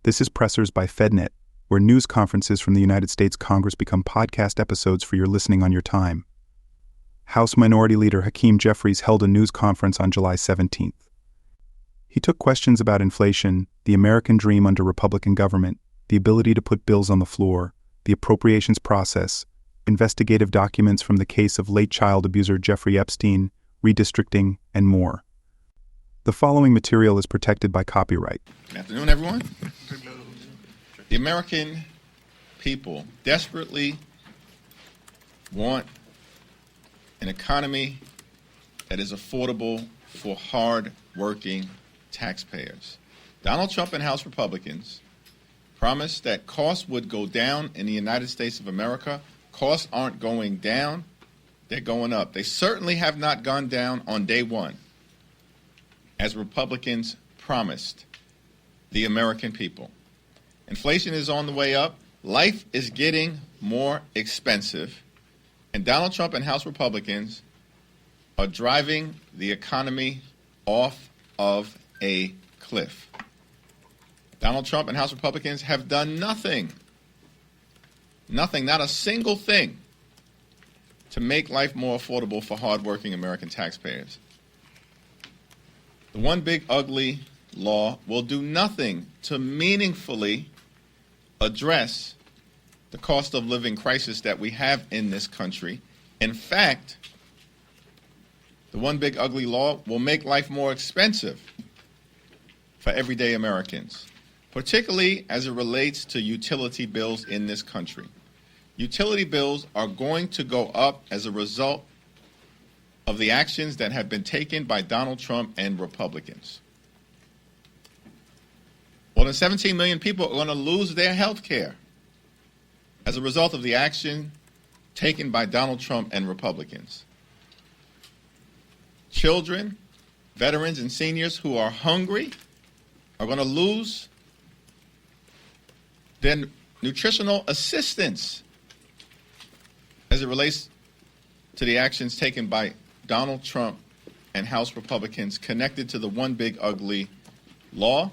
This is Pressers by FedNet, where news conferences from the United States Congress become podcast episodes for your listening on your time. House Minority Leader Hakeem Jeffries held a news conference on July 17th. He took questions about inflation, the American dream under Republican government, the ability to put bills on the floor, the appropriations process, investigative documents from the case of late child abuser Jeffrey Epstein, redistricting, and more. The following material is protected by copyright. Good afternoon, everyone. The American people desperately want an economy that is affordable for hard-working taxpayers. Donald Trump and House Republicans promised that costs would go down in the United States of America. Costs aren't going down, they're going up. They certainly have not gone down on day one, as Republicans promised the American people. Inflation is on the way up, life is getting more expensive, and Donald Trump and House Republicans are driving the economy off of a cliff. Donald Trump and House Republicans have done nothing, not a single thing, to make life more affordable for hardworking American taxpayers. The one big ugly law will do nothing to meaningfully address the cost of living crisis that we have in this country. In fact, the one big ugly law will make life more expensive for everyday Americans, particularly as it relates to utility bills in this country. Utility bills are going to go up as a result of the actions that have been taken by Donald Trump and Republicans. More than 17 million people are going to lose their health care as a result of the action taken by Donald Trump and Republicans. Children, veterans, and seniors who are hungry are going to lose their nutritional assistance as it relates to the actions taken by Donald Trump and House Republicans connected to the one big ugly law.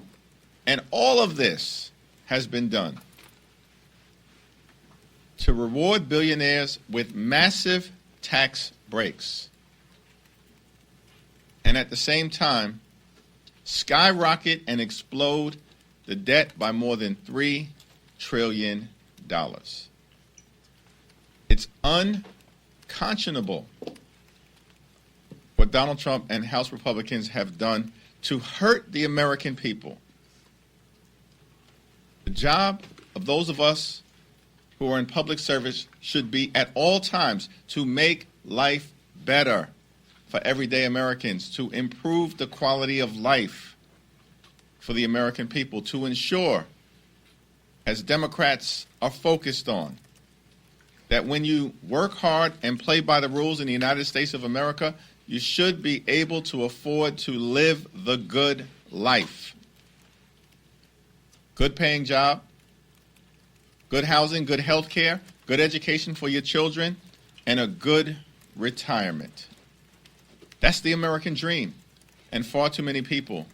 And all of this has been done to reward billionaires with massive tax breaks, and at the same time skyrocket and explode the debt by more than $3 trillion. It's unconscionable what Donald Trump and House Republicans have done to hurt the American people. The job of those of us who are in public service should be at all times to make life better for everyday Americans, to improve the quality of life for the American people, to ensure, as Democrats are focused on, that when you work hard and play by the rules in the United States of America, you should be able to afford to live the good life. Good paying job, good housing, good health care, good education for your children, and a good retirement. That's the American dream, and far too many people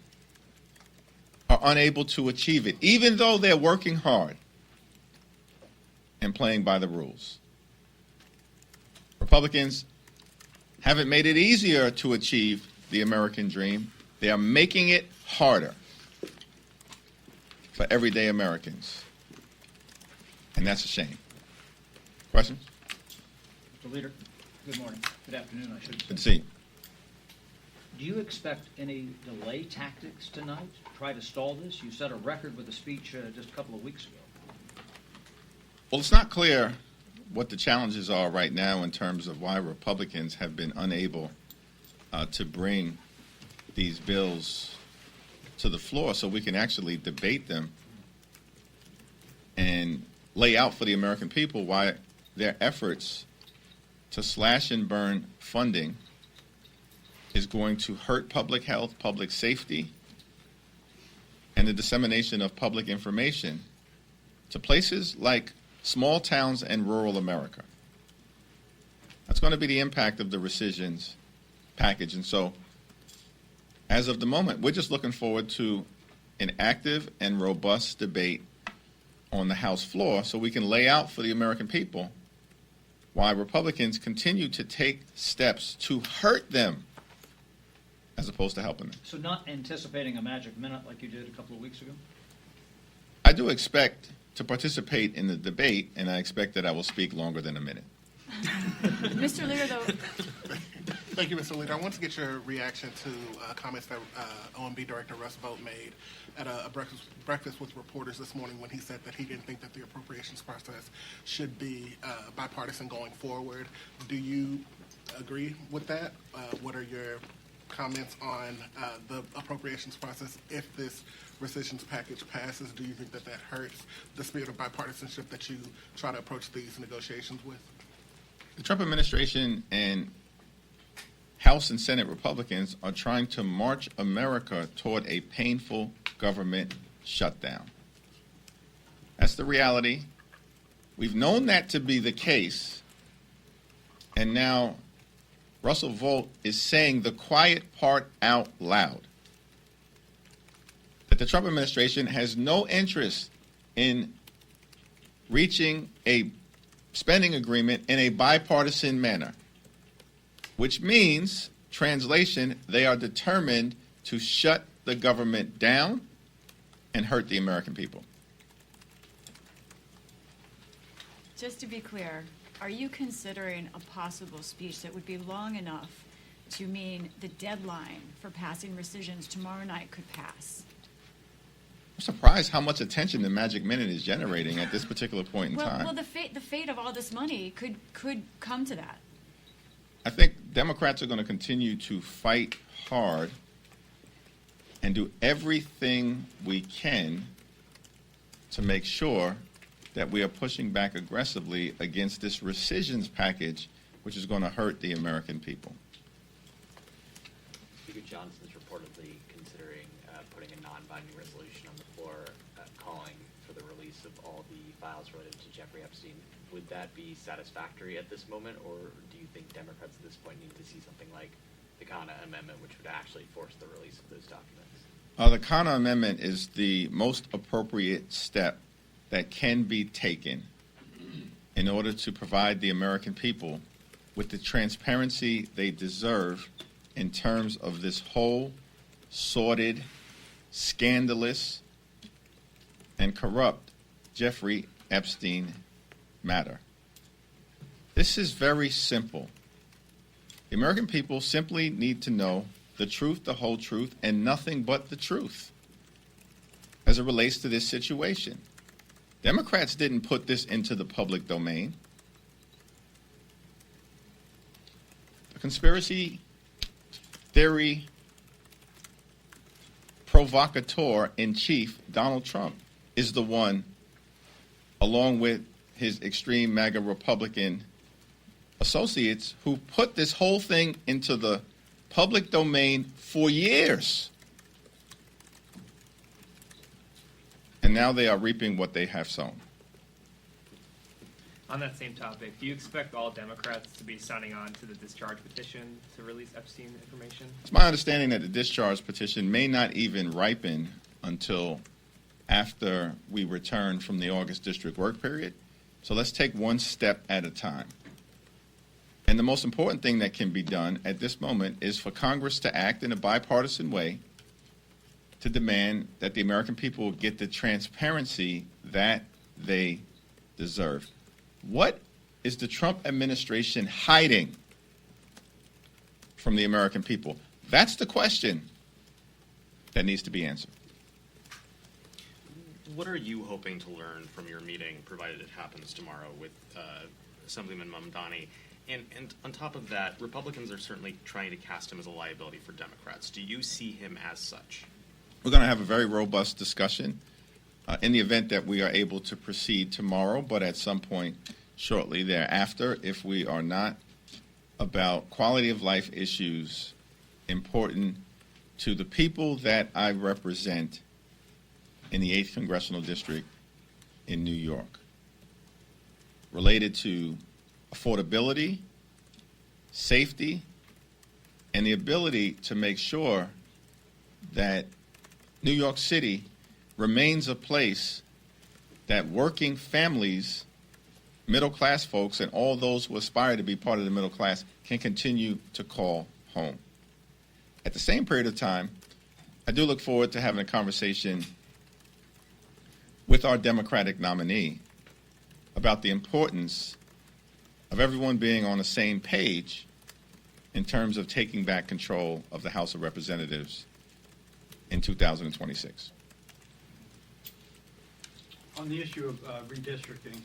are unable to achieve it, even though they're working hard and playing by the rules. Republicans haven't made it easier to achieve the American dream. They are making it harder for everyday Americans. And that's a shame. Questions? Mr. Leader, good morning. Good afternoon, I should say. Good to see you. Do you expect any delay tactics tonight to try to stall this? You set a record with a speech just a couple of weeks ago. Well, it's not clear what the challenges are right now in terms of why Republicans have been unable to bring these bills to the floor so we can actually debate them and lay out for the American people why their efforts to slash and burn funding is going to hurt public health, public safety, and the dissemination of public information to places like small towns and rural America. That's going to be the impact of the rescissions package. And so, as of the moment, we're just looking forward to an active and robust debate on the House floor so we can lay out for the American people why Republicans continue to take steps to hurt them as opposed to helping them. So not anticipating a magic minute like you did a couple of weeks ago? I do expect to participate in the debate, and I expect that I will speak longer than a minute. Mr. Leader, though. Thank you, Mr. Leader. I want to get your reaction to comments that OMB Director Russ Vought made at a breakfast with reporters this morning when he said that he didn't think that the appropriations process should be bipartisan going forward. Do you agree with that? What are your comments on the appropriations process if this rescissions package passes? Do you think that that hurts the spirit of bipartisanship that you try to approach these negotiations with? The Trump administration and House and Senate Republicans are trying to march America toward a painful government shutdown. That's the reality. We've known that to be the case, and now Russell Vought is saying the quiet part out loud, that the Trump administration has no interest in reaching a spending agreement in a bipartisan manner, which means, translation, they are determined to shut the government down and hurt the American people. Just to be clear, are you considering a possible speech that would be long enough to mean the deadline for passing rescissions tomorrow night could pass? I'm surprised how much attention the Magic Minute is generating at this particular point in time. Well, the fate of all this money could come to that. I think Democrats are going to continue to fight hard and do everything we can to make sure that we are pushing back aggressively against this rescissions package, which is going to hurt the American people. Speaker Johnson's reportedly considering putting a non-binding resolution on the floor calling for the release of all the files related to Jeffrey Epstein. Would that be satisfactory at this moment, or do you think Democrats at this point need to see something like the Khanna Amendment, which would actually force the release of those documents? The Khanna Amendment is the most appropriate step that can be taken in order to provide the American people with the transparency they deserve in terms of this whole sordid, scandalous, and corrupt Jeffrey Epstein matter. This is very simple. The American people simply need to know the truth, the whole truth, and nothing but the truth as it relates to this situation. Democrats didn't put this into the public domain. The conspiracy theory provocateur in chief, Donald Trump, is the one, along with his extreme MAGA Republican associates, who put this whole thing into the public domain for years. And now they are reaping what they have sown. On that same topic, do you expect all Democrats to be signing on to the discharge petition to release Epstein information? It's my understanding that the discharge petition may not even ripen until after we return from the August district work period. So let's take one step at a time. And the most important thing that can be done at this moment is for Congress to act in a bipartisan way to demand that the American people get the transparency that they deserve. What is the Trump administration hiding from the American people? That's the question that needs to be answered. What are you hoping to learn from your meeting, provided it happens tomorrow, with Assemblyman Mamdani? And on top of that, Republicans are certainly trying to cast him as a liability for Democrats. Do you see him as such? We're going to have a very robust discussion in the event that we are able to proceed tomorrow, but at some point shortly thereafter, if we are not, about quality of life issues important to the people that I represent in the 8th Congressional District in New York, related to affordability, safety, and the ability to make sure that New York City remains a place that working families, middle-class folks, and all those who aspire to be part of the middle class can continue to call home. At the same period of time, I do look forward to having a conversation with our Democratic nominee about the importance of everyone being on the same page in terms of taking back control of the House of Representatives in 2026. On the issue of redistricting,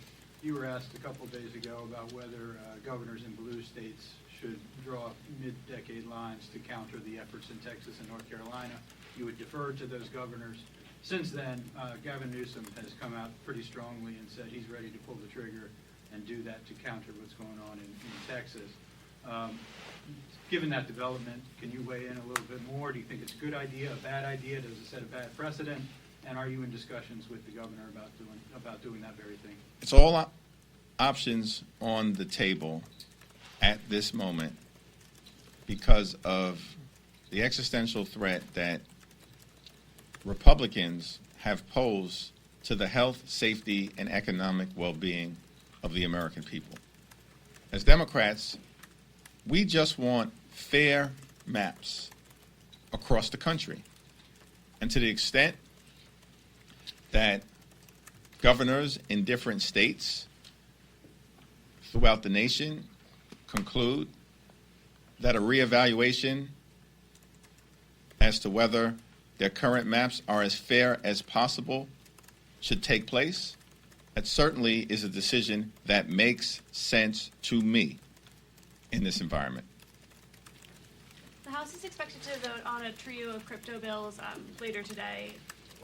you were asked a couple of days ago about whether governors in blue states should draw mid-decade lines to counter the efforts in Texas and North Carolina. You would defer to those governors. Since then, Gavin Newsom has come out pretty strongly and said he's ready to pull the trigger and do that to counter what's going on in Texas. Given that development, can you weigh in a little bit more? Do you think it's a good idea, a bad idea? Does it set a bad precedent? And are you in discussions with the governor about doing that very thing? It's all options on the table at this moment because of the existential threat that Republicans have posed to the health, safety, and economic well-being of the American people. As Democrats, we just want fair maps across the country. And to the extent that governors in different states throughout the nation conclude that a reevaluation as to whether their current maps are as fair as possible should take place, that certainly is a decision that makes sense to me in this environment. The House is expected to vote on a trio of crypto bills later today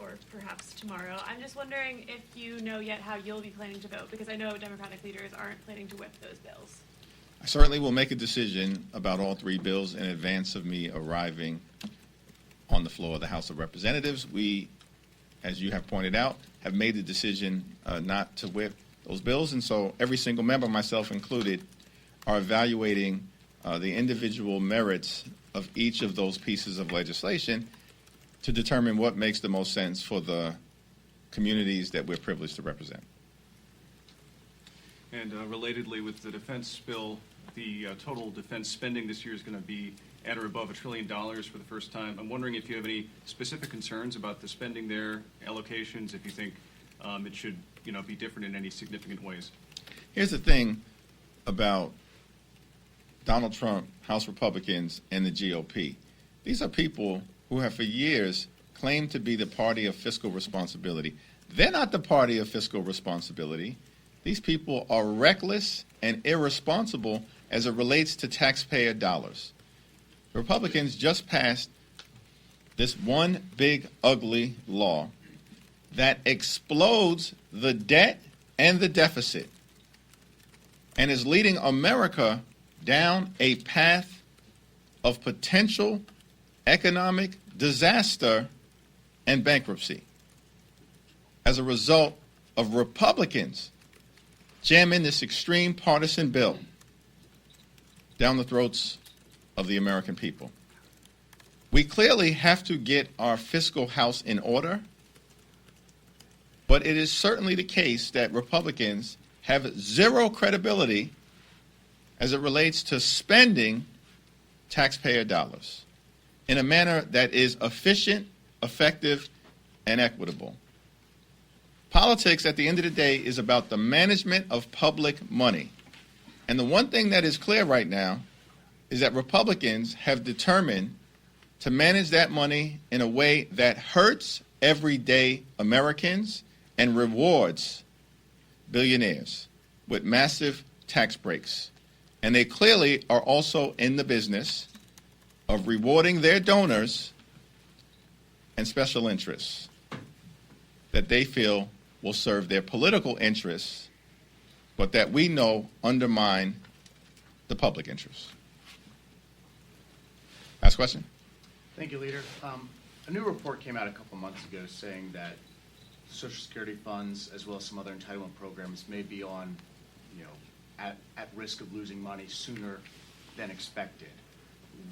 or perhaps tomorrow. I'm just wondering if you know yet how you'll be planning to vote, because I know Democratic leaders aren't planning to whip those bills. I certainly will make a decision about all three bills in advance of me arriving on the floor of the House of Representatives. We, as you have pointed out, have made the decision not to whip those bills, and so every single member, myself included, are evaluating the individual merits of each of those pieces of legislation to determine what makes the most sense for the communities that we're privileged to represent. And relatedly, with the defense bill, the total defense spending this year is going to be at or above $1 trillion for the first time. I'm wondering if you have any specific concerns about the spending there, allocations, if you think it should, be different in any significant ways. Here's the thing about Donald Trump, House Republicans, and the GOP. These are people who have for years claimed to be the party of fiscal responsibility. They're not the party of fiscal responsibility. These people are reckless and irresponsible as it relates to taxpayer dollars. Republicans just passed this one big ugly law that explodes the debt and the deficit and is leading America down a path of potential economic disaster and bankruptcy as a result of Republicans jamming this extreme partisan bill down the throats of the American people. We clearly have to get our fiscal house in order, but it is certainly the case that Republicans have zero credibility as it relates to spending taxpayer dollars in a manner that is efficient, effective, and equitable. Politics, at the end of the day, is about the management of public money. And the one thing that is clear right now is that Republicans have determined to manage that money in a way that hurts everyday Americans and rewards billionaires with massive tax breaks. And they clearly are also in the business of rewarding their donors and special interests that they feel will serve their political interests, but that we know undermine the public interest. Last question. Thank you, Leader. A new report came out a couple months ago saying that Social Security funds, as well as some other entitlement programs, may be at risk of losing money sooner than expected.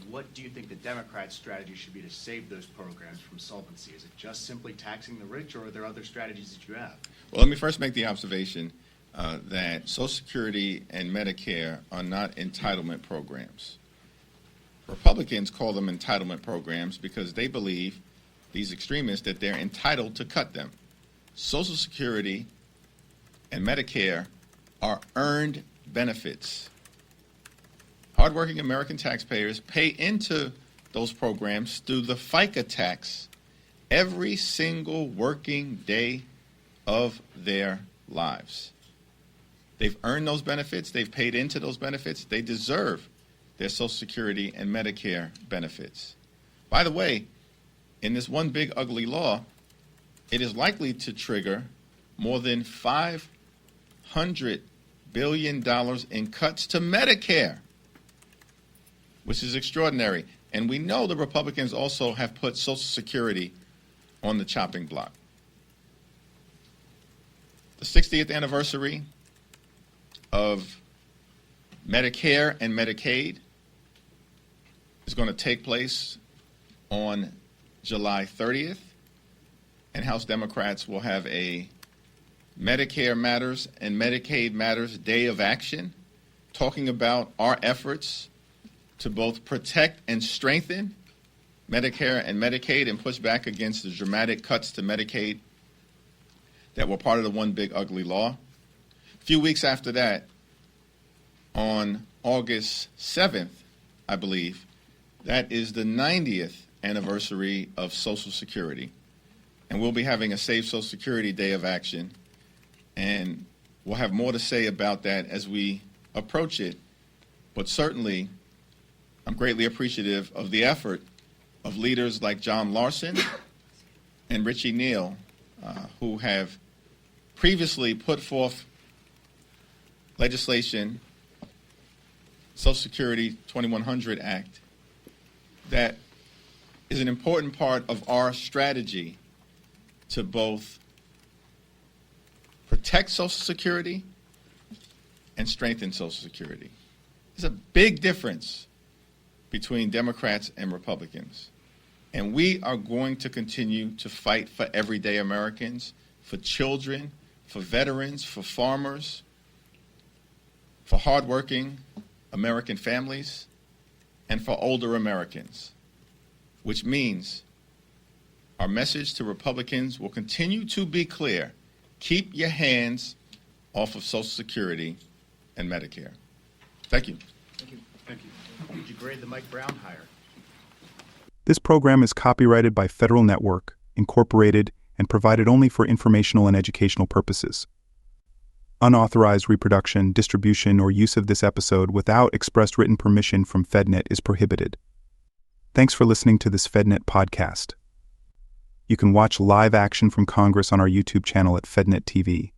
what do you think the Democrats' strategy should be to save those programs from solvency? Is it just simply taxing the rich, or are there other strategies that you have? Well, let me first make the observation that Social Security and Medicare are not entitlement programs. Republicans call them entitlement programs because they believe, these extremists, that they're entitled to cut them. Social Security and Medicare are earned benefits. Hardworking American taxpayers pay into those programs through the FICA tax every single working day of their lives. They've earned those benefits. They've paid into those benefits. They deserve their Social Security and Medicare benefits. By the way, in this one big ugly law, it is likely to trigger more than $500 billion in cuts to Medicare, which is extraordinary. And we know the Republicans also have put Social Security on the chopping block. The 60th anniversary of Medicare and Medicaid is going to take place on July 30th, and House Democrats will have a Medicare Matters and Medicaid Matters Day of Action, talking about our efforts to both protect and strengthen Medicare and Medicaid and push back against the dramatic cuts to Medicaid that were part of the one big ugly law. A few weeks after that, on August 7th, I believe, that is the 90th anniversary of Social Security. And we'll be having a Save Social Security Day of Action. And we'll have more to say about that as we approach it. But certainly, I'm greatly appreciative of the effort of leaders like John Larson and Richie Neal, who have previously put forth legislation, Social Security 2100 Act, that is an important part of our strategy to both protect Social Security and strengthen Social Security. There's a big difference between Democrats and Republicans. And we are going to continue to fight for everyday Americans, for children, for veterans, for farmers, for hardworking American families, and for older Americans, which means our message to Republicans will continue to be clear. Keep your hands off of Social Security and Medicare. Thank you. Thank you. Thank you. Did you grade the Mike Brown hire? This program is copyrighted by Federal Network, Incorporated, and provided only for informational and educational purposes. Unauthorized reproduction, distribution, or use of this episode without express written permission from FedNet is prohibited. Thanks for listening to this FedNet podcast. You can watch live action from Congress on our YouTube channel at FedNet TV.